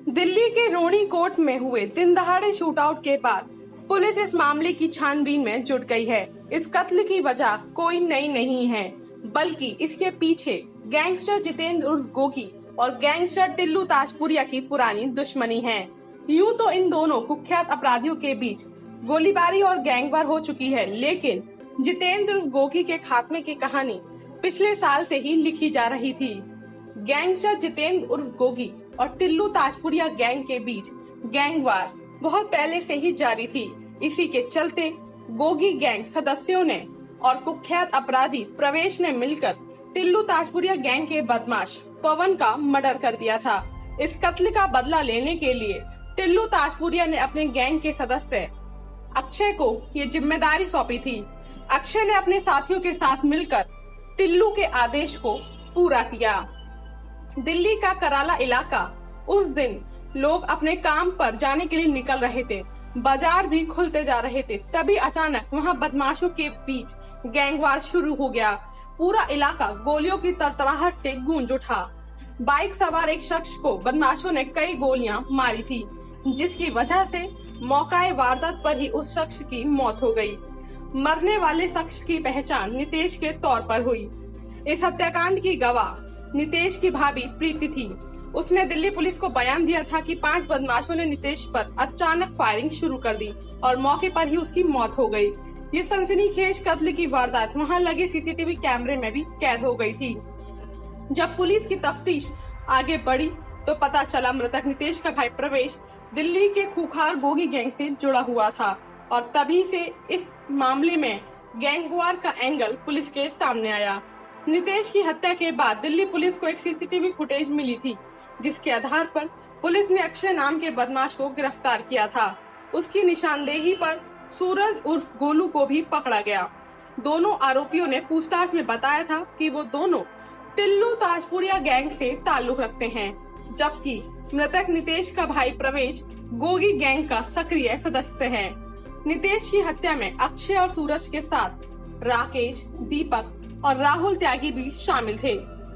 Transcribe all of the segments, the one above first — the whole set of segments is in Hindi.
दिल्ली के रोनी कोर्ट में हुए दिन दहाड़े शूटआउट के बाद पुलिस इस मामले की छानबीन में जुट गई है। इस कत्ल की वजह कोई नई नहीं है, बल्कि इसके पीछे गैंगस्टर जितेंद्र उर्फ गोगी और गैंगस्टर टिल्लू ताजपुरिया की पुरानी दुश्मनी है। यूं तो इन दोनों कुख्यात अपराधियों के बीच गोलीबारी और गैंगवार हो चुकी है, लेकिन जितेंद्र उर्फ गोगी के खात्मे की कहानी पिछले साल से ही लिखी जा रही थी। गैंगस्टर जितेंद्र उर्फ गोगी और टिल्लू ताजपुरिया गैंग के बीच गैंगवार बहुत पहले से ही जारी थी। इसी के चलते गोगी गैंग सदस्यों ने और कुख्यात अपराधी प्रवेश ने मिलकर टिल्लू ताजपुरिया गैंग के बदमाश पवन का मर्डर कर दिया था। इस कत्ल का बदला लेने के लिए टिल्लू ताजपुरिया ने अपने गैंग के सदस्य अक्षय को ये जिम्मेदारी सौंपी थी। अक्षय ने अपने साथियों के साथ मिलकर टिल्लू के आदेश को पूरा किया। दिल्ली का कराला इलाका उस दिन लोग अपने काम पर जाने के लिए निकल रहे थे, बाजार भी खुलते जा रहे थे। तभी अचानक वहां बदमाशों के बीच गैंगवार शुरू हो गया। पूरा इलाका गोलियों की तड़तड़ाहट से गूंज उठा। बाइक सवार एक शख्स को बदमाशों ने कई गोलियां मारी थी, जिसकी वजह से मौकाए वारदात पर ही उस शख्स की मौत हो गई। मरने वाले शख्स की पहचान नितेश के तौर पर हुई। इस हत्याकांड की गवाह नितेश की भाभी प्रीति थी। उसने दिल्ली पुलिस को बयान दिया था कि 5 बदमाशों ने नितेश पर अचानक फायरिंग शुरू कर दी और मौके पर ही उसकी मौत हो गई। ये सनसनीखेज कत्ल की वारदात वहां लगे सीसीटीवी कैमरे में भी कैद हो गई थी। जब पुलिस की तफ्तीश आगे बढ़ी तो पता चला मृतक नितेश का भाई प्रवेश दिल्ली के खूंखार गोगी गैंग से जुड़ा हुआ था और तभी से इस मामले में गैंगवार का एंगल पुलिस के सामने आया। नितेश की हत्या के बाद दिल्ली पुलिस को एक सीसीटीवी फुटेज मिली थी, जिसके आधार पर पुलिस ने अक्षय नाम के बदमाश को गिरफ्तार किया था। उसकी निशानदेही पर सूरज उर्फ गोलू को भी पकड़ा गया। दोनों आरोपियों ने पूछताछ में बताया था कि वो दोनों टिल्लू ताजपुरिया गैंग से ताल्लुक रखते हैं, जबकि मृतक नितेश का भाई प्रवेश गोगी गैंग का सक्रिय सदस्य है। नितेश की हत्या में अक्षय और सूरज के साथ राकेश, दीपक और राहुल त्यागी भी शामिल थे।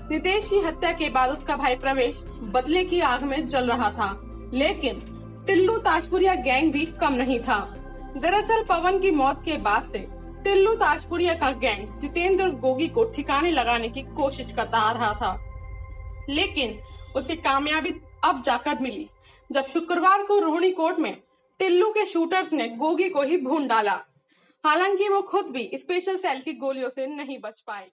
नितेश की हत्या के बाद उसका भाई प्रवेश बदले की आग में जल रहा था, लेकिन टिल्लू ताजपुरिया गैंग भी कम नहीं था। दरअसल पवन की मौत के बाद से टिल्लू ताजपुरिया का गैंग जितेंद्र गोगी को ठिकाने लगाने की कोशिश करता आ रहा था, लेकिन उसे कामयाबी अब जाकर मिली जब शुक्रवार को रोहिणी कोर्ट में टिल्लू के शूटर्स ने गोगी को ही भून डाला। हालांकि वो खुद भी स्पेशल सेल की गोलियों से नहीं बच पाए।